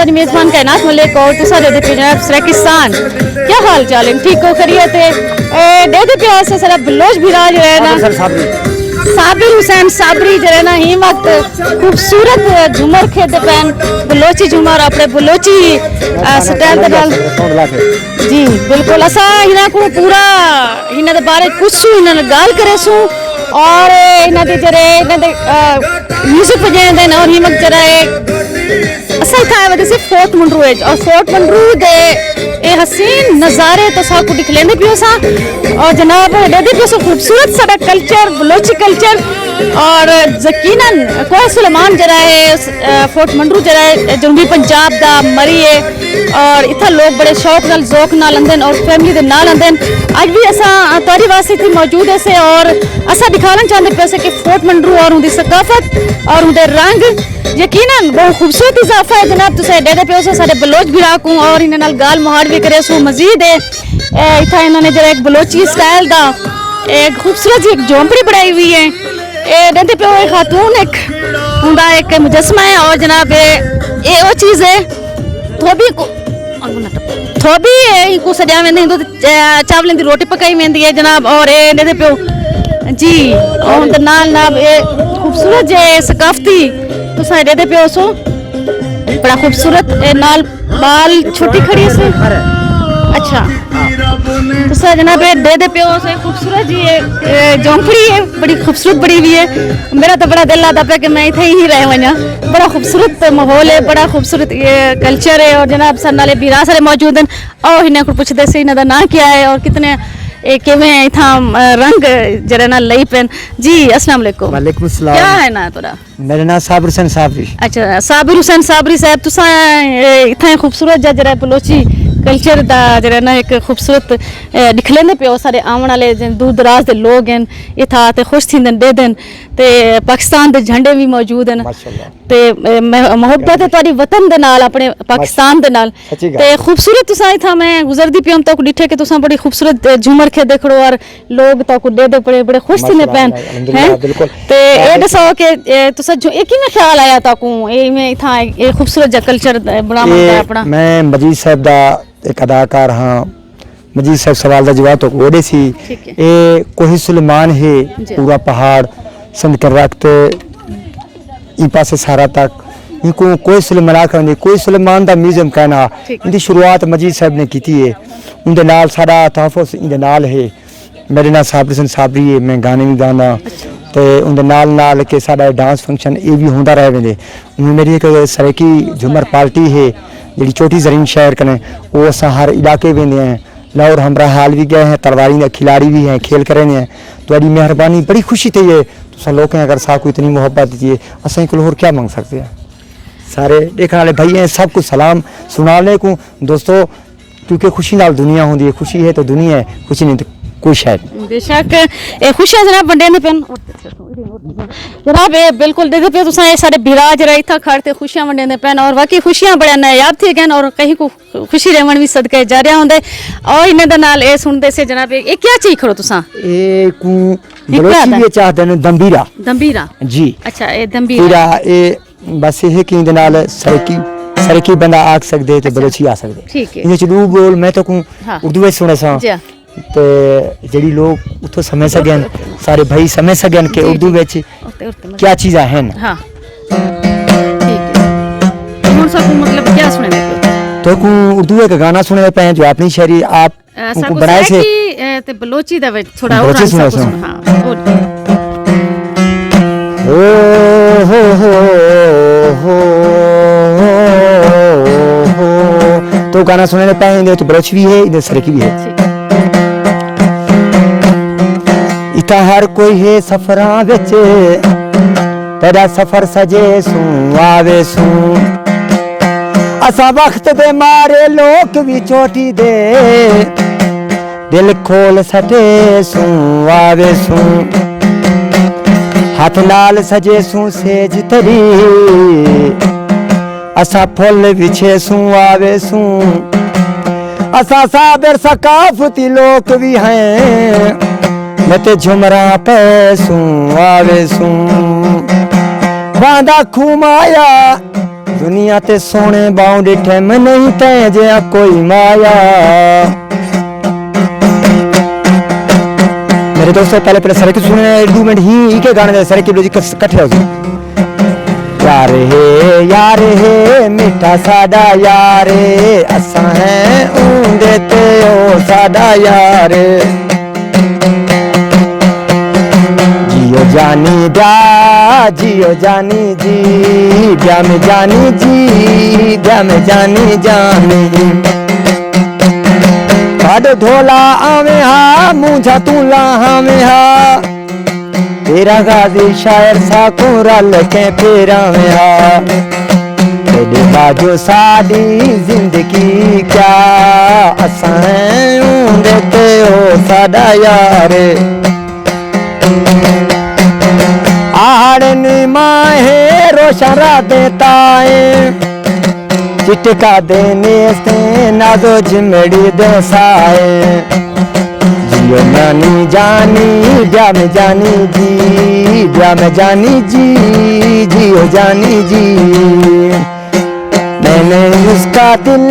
तुम्हारी मेजबान कायनात मलिक और तुसा दे जनाब सराकिस्तान। क्या हाल चाल है? ठीक हो? खैरियत है? दे प्यार से सारा बलोच भिराज रहे ना साबिर हुसैन साबरी जो है ना ही वक्त खूबसूरत झूमर खेते पैन बलोची झूमर अपने बलोची स्टाइल दे नाल जी बिल्कुल असा इना को पूरा इना दे बारे कुछ इना गाल करे सु और इना दे जरे इना दे म्यूजिक बजाने देन और हिम्मत जरा असल था वजह से फोर्ट मंडरू है और फोर्ट मंडरू दे ए हसीन नज़ारे तो सा को दिखलेंदे पियो सा और जनाब दे पियो सा खूबसूरत साडा कल्चर बलोची कल्चर और यकीनन कोई सुलेमान जरा है फोर्ट मंडरू जरा है जनूबी पंजाब दा मरी है और इतना लोग बड़े शौक नाल ज़ौक नाल आंदन और फैमिली दे नाल आंदन। आज भी असा तोरी वास्ते थी मौजूद है से और असा दिखाना चाहते पे से कि फोर्ट मंडरू और उनकी सकाफत और उनके रंग यकीनन बहुत खूबसूरत इजाफा है जनाब तुसे दे पे से साडे बलोच भी राकूं और इन्हां नाल गाल मुहार भी करे सो मजीद है इतना इन्होंने जरा एक बलोची स्टाइल दा एक खूबसूरत एक झोंपड़ी बनाई हुई है दे पे एक खातून एक उनका एक मुजस्मा है और जनाब ये वो चीज़ है थोबी को सजा वेंदी तो चावलें दी रोटी पकाई वेंदी है जनाब और ये दे पे जी और नाल नाल ये खूबसूरत जे सकाफती तो साइड दे पे सो बड़ा खूबसूरत नाल बाल छोटी खड़ी से अच्छा तो सर जनाब दे पे से खूबसूरत जी झोंपड़ी है बड़ी खूबसूरत बड़ी हुई है मेरा तो बड़ा दिल आता पे कि मैं इथे ही रह वना बड़ा खूबसूरत माहौल है बड़ा खूबसूरत ये कल्चर है और जनाब सर नाले बीरा सारे मौजूद हैं और इन्हें को पूछते से इन्हों का ना क्या है और कितने किवें इथा रंग जरा ना लई पेन जी अस्सलाम वालेकुम। वालेकुम सलाम। क्या है ना तोरा? मेरा नाम साबिर हुसैन साबरी। अच्छा साबिर हुसैन साबरी साहब तुसा इथा खूबसूरत जरा बलोची कल्चर दा जरा ना एक खूबसूरत दिखलेंदे पे सारे आवन वाले दूर दराज दे लोग हैं इथा ते खुश थींदन दे दिन ते पाकिस्तान दे झंडे भी मौजूद हैं ते मोहब्बत है तोरी वतन दे नाल अपने पाकिस्तान दे नाल ते खूबसूरत तुसा इथा मैं गुजरदी पियम तो डिठे के तुसा बड़ी खूबसूरत झूमर खे देखड़ो और लोग तो दे दे बड़े बड़े खुश थीने पैन हैं ते ए दसो के तुसा जो एक ही में ख्याल आया ताकू ए में इथा ए खूबसूरत जा कल्चर बनावंदा अपना मैं मजीद साहब दा एक अदाकार हाँ मजीद साहब सवाल का जवाब तो ओडे सी ए कोही सुलेमान है पूरा पहाड़ संद कर रखते ई पासे सारा तक इनको कोई सुलेमान करने कोई सुलेमान दा म्यूजियम कहना इनकी शुरुआत मजीद साहब ने की थी है उनके नाल सारा तहफ़्फ़ुज़ इनके नाल है मेरे नाल साबिर हुसैन साबरी है मैं गाने भी गाना तो उनके नाल नाल के सारा डांस फंक्शन ये भी होंदा रह वेंदे मेरी एक सरेकी झूमर पार्टी है जी चोटी जरीन शहर कने वो अस हर इलाके वेंदे हैं लाहौर हमरा हाल भी गए हैं तलवारी के खिलाड़ी भी हैं खेल करें हैं तो मेहरबानी बड़ी खुशी थी है तो लोग अगर साथ को इतनी मोहब्बत दी है असें को और क्या मांग सकते हैं सारे देखने वाले भाई हैं सब कुछ सलाम सुनाने को दोस्तों क्योंकि खुशी नाल दुनिया होती है खुशी है तो दुनिया है खुशी नहीं तो कोई शायद बेशक खुशियां जनाब बंडे ने पेन जनाब बिल्कुल देखो पे तुसा ये सारे बिराज रही था खड़ते खुशियां बंडे ने पेन और बाकी खुशियां बड़ा नायाब थी गन और कहीं को खुशी रेवण भी सदके जा रहा होंदे और इने दा नाल ए सुनदे से जनाब ये क्या चीज खड़ो तुसा ए को बलोची भी चाहते ने दंबीरा दंबीरा जी अच्छा ए दंबीरा ए बस ये कि दे नाल सरकी बंदा आ सकदे ते बलोची आ सकदे ठीक है इने चलू बोल मैं तो को उर्दू में सुने सा तो जड़ी लोग उतो समझ सकन सारे भाई समझ सकन के उर्दू में क्या चीज़ हैं हाँ ठीक है कौन सा मतलब क्या सुने तो को उर्दू एक गाना सुने पे जो अपनी शहरी आप को बनाए से ते बलोची दा थोड़ा और सुना हां ओ हो तो गाना सुनने पे तो बलोच भी है इधर सरकी भी है इता हर कोई है सफरा विच तेरा सफर सजे सू आवे सू असा वक्त दे मारे लोक भी चोटी दे दिल खोल सटे सू आवे सू हाथ नाल सजे सू सेज तरी असा फुल बिछे सू आवे सू असा साबिर सकाफती लोक भी हैं मते झुमरा पैसू आवे सू बांदा खुमाया दुनिया ते सोने बाउं डिठे मैं नहीं तै जिया कोई माया। मेरे दोस्तों पहले सरकी सुने 2 मिनट ही के गाने दे सरकी लोजी इकट्ठे हो गए। यार हे मिठा साडा यारे असां है ऊंदे ते ओ साडा यार। जियो जानी ब्या जियो जानी जी ब्या में जानी जी ब्या में जानी जानी। साडो ढोला आवे हा मुझा तू लाहा में हा तेरा गाजी शायर साकू रल के फेरा में हा। तेरे बाजो साडी जिंदगी क्या असां ऊंदे ते ओ साडा यार। आड़न माहे रोशन राधे ताए चिटका देने से नाजो जिमड़ी दो साए। जियो नानी जानी ब्या में जानी जी ब्या में जानी जी जियो जानी जी। मैंने उसका दिल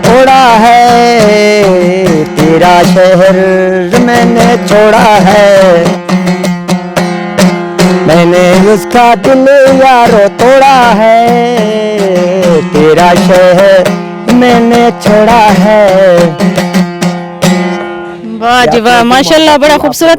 तोड़ा है तेरा शहर मैंने छोड़ा है। मैंने उसका दिल यारो तोड़ा है तेरा शहर मैंने छोड़ा है। वाह जी वाह माशाल्लाह बड़ा खूबसूरत।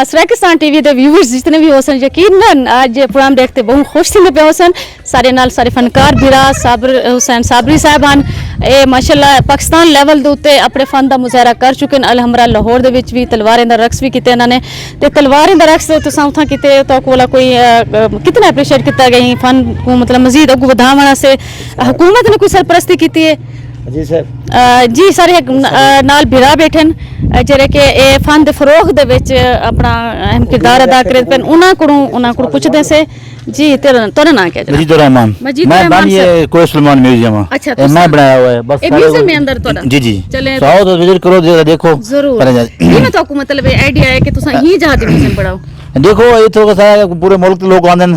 सराकिस्तान टीवी के व्यूअर्स जितने भी होसन यकीनन आज प्रोग्राम देखते बहुत खुश थी पे होसन। सारे नाल सारे फनकार भीरा साबर हुसैन साबरी साहबान ए माशाल्लाह पाकिस्तान लेवल दे उत्ते अपने फन का मुजाहरा कर चुके हैं। अलहमरा लाहौर दे विच भी तलवारें दा रक्स भी किते इन्होंने ते तलवारें दा रक्स तुसां उत्थां किते तो कोला कोई कितना अप्रीशिएट किया गया फन को मतलब मजीद अगू वधावन वास्ते हुकूमत ने कोई सरपरस्ती की है? जी सर जी सारे नाल भिरा बैठे जेरे के ए फन दे फरोग दे विच अपना अहम किरदार अदा करे पे उना को पूछदे से जी तेरा नाम क्या है? मजीदुर रहमान। मैं बनी ये कोई सलमान म्यूजियम। अच्छा मैं बनाया हुआ है बस म्यूजियम में अंदर तोड़ा। जी जी चले आओ तो विजिट करो देखो जरूर। ये मैं तो मतलब आइडिया है कि तुसा ही जहाज म्यूजियम पढ़ाओ देखो ये तो सारा पूरे मुल्क के लोग आंदे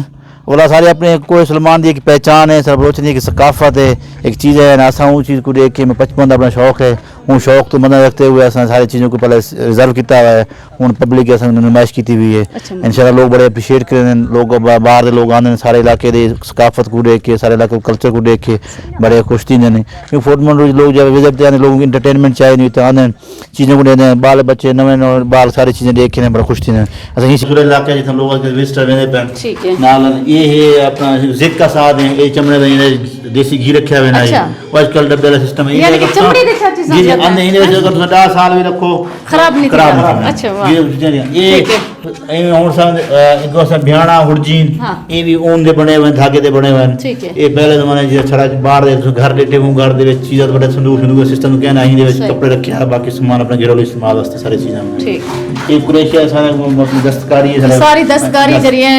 बोला सारे अपने कोई सलमान की एक पहचान है सब बलोचन की सकाफत है एक चीज़ है ना। असा चीज़ को देख के मैं बचपन का अपना शौक है वो शौक तो मदद रखते हुए असा सारी चीज़ों को पहले रिजर्व किया हुआ है हूँ पब्लिक नुमाइश की हुई है। इंशाल्लाह लोग बड़े अप्रीशिएट करें लोग बाहर के लोग आते हैं सारे इलाके के सकाफत को देख के सारे इलाके कल्चर को देख के बड़े खुश थी हैं। क्योंकि फोटमन लोग जब विजिट आने लोग इंटरटेनमेंट चाहिए नहीं तो आने चीज़ों को देते हैं बाल बच्चे नवे बाल सारी चीज़ें देख के बड़ा खुश थी हैं। अच्छा ये इलाके जितने लोग विजिटर वेंदे पे ये है अपना जिद का साथ है ये चमड़े में देसी घी रखा हुआ है आजकल डब्बे वाला सिस्टम है यानी कि चमड़ी दे साथ चीज़ जी अन्य इन्हें अगर 10 साल भी रखो खराब नहीं। अच्छा वाह ये और सब इनको सब बियाना हुरजीन ये भी ऊन दे बने हुए धागे दे बने हुए ये पहले जमाने जो छड़ा बाहर दे घर लेटे हूं घर दे चीज़ बड़े संदूक सिस्टम कहना ही कपड़े रखे हैं बाकी सामान अपने घरेलू इस्तेमाल वास्ते सारी चीज़ें ठीक ये कुरैशिया सारा अपनी दस्तकारी है सारी दस्तकारी जरिए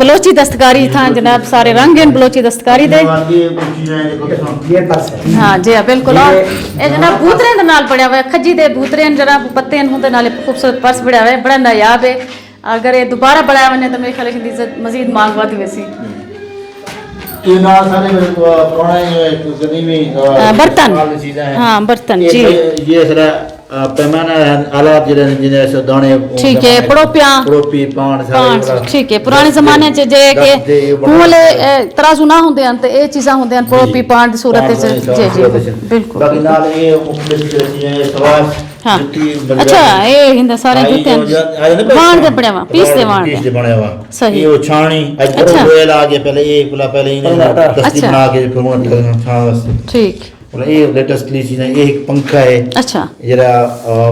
बलोची दस्तकारी था जनाब सारे रंग हैं बलोची दस्तकारी दे। हाँ जी बिल्कुल और ये जनाब भूतरे दे नाल पड़िया हुआ खजी दे भूतरे जनाब पत्ते होंदे नाले खूबसूरत पर्स पड़िया हुआ बड़ा नायाब है। अगर ये दोबारा बढ़ाया वने तो मेरे ख्याल है इज्जत मजीद मांग वादी वैसी ये ना सारे पुराने कदीमी बर्तन हाँ बर्तन जी ये सारा पैमाना आलात जिन्हें दाने ठीक है पड़ोपी पान ठीक है पुराने जमाने च जे के हुले तराजू ना होंदे हैं ते ए चीज़ां होंदे हैं पड़ोपी पान दी सूरत च जी जी बिल्कुल बाकी नाल ये मुख्तलिफ सवास हाँ अच्छा ये हिंदा सारे जूते हैं वाण दे बने वा पीस दे बने वा सही ये छाणी अच्छा रोयल आ गया पहले ये पहले इन्हें तस्ती बना के फिर छाण वास्ते ठीक ये लेटेस्टली चीज़ है ये एक पंखा है अच्छा जरा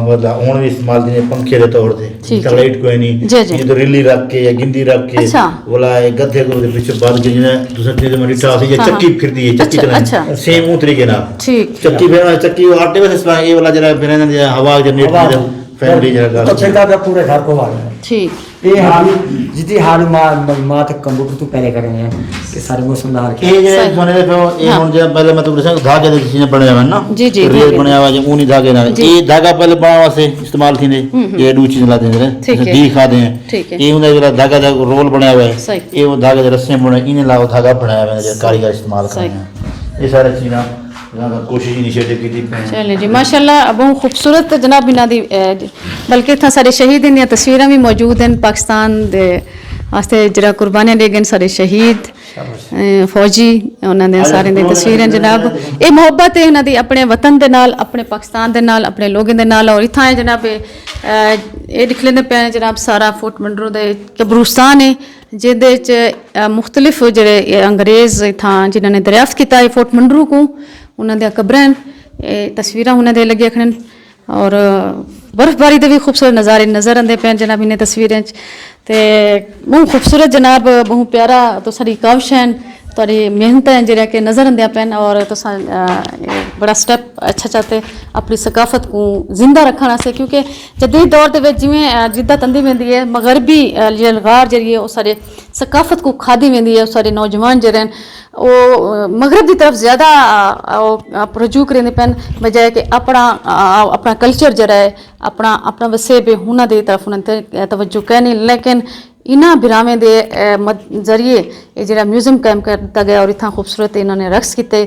मतलब हुन भी इस्तेमाल दिन पंखे दे तौर पे लाइट कोई नहीं ये तो रिली रख के या गिंदी रख के बोला ये गधे को पीछे बांध के जिन्हें दूसरे चीज़ में रिटा ये चक्की फिरती है चक्की चलाने सेम ऊ तरीके ना ठीक चक्की फिर चक्की आटे में ये वाला जरा फिर हवा जनरेट फैमिली जगह तो फिर का पूरे घर को आ गया ठीक ये हम जितनी हाल मां तक कंप्यूटर तो पहले करेंगे कि सारे मौसम दार के ये जे सोने दे पे ये हुन जे पहले मैं तुमको दसा धागे दे किसी ने बने हुए ना जी, जी, रेल धागे। बने हुआ जे ऊनी धागे ना ये धागा पहले बनाने वास्ते इस्तेमाल थींदे ये दो चीज लाते हैं ठीक है। दी खाते हैं ठीक है। ये उनका जो धागा का रोल बनाया हुआ है सही। ये वो धागे दे रस्से बने इन्हें लाओ धागा बनाया हुआ है जो कारीगर इस्तेमाल कर सही। रहे हैं ये सारी चीजें जनाब कोशिश इनिशिएटिव की थी चलें जी माशाल्लाह बहुत खूबसूरत जनाब इन्हां दी बल्कि इत्थां सारे शहीद दी तस्वीरां भी मौजूद हैं पाकिस्तान दे वास्ते जरा कुर्बानियां दे गए सारे शहीद फौजी उन्हां दे सारे दी तस्वीरां जनाब ये मोहब्बत है इन्हां दी अपने वतन दे नाल अपने पाकिस्तान दे नाल अपने लोगों दे नाल और इत्थां जनाब ये दिख लेंदे पे जनाब सारा फोर्ट मंडरो दे कब्रिस्तान है जिहदे च मुख्तलिफ जेह्ड़े अंग्रेज़ इत्थां जिन्हां ने दरियाफ्त कीता है फोर्ट मंडरू को उन्हां दियां कब्रां न तस्वीरां उन्हां दे लगे खड़न और बर्फबारी दे भी खूबसूरत नज़ारे नज़र आंदे पे जनाब इन्हें तस्वीरें च ते बहुत खूबसूरत जनाब बहुत प्यारा तो सारी काविश हैं थोड़ी मेहनत है जेह्ड़ा कि नज़र आंदियां पैन और तुस बड़ा स्टेप अच्छा चाहते अपनी सकाफत को जिंदा रखने वास्ते क्योंकि जदीद दौर के जिमें जिद्दत आंदी वेंदी है मगरबी ललगार जी है वो सारे सकाफत को खादी वेंदी है सारे नौजवान जेह्ड़े न वो मगरब की तरफ ज़्यादा रजू करेंदे पैन बजाय कि अपना कल्चर जरा है अपना वसे बे हुना दी तरफ उन्हें तवज्जो करनी लेकिन इन्हां बिरावें दे जरिए ये जरा म्यूजियम कायम करता गया और इतना खूबसूरत इन्होंने रक्स किते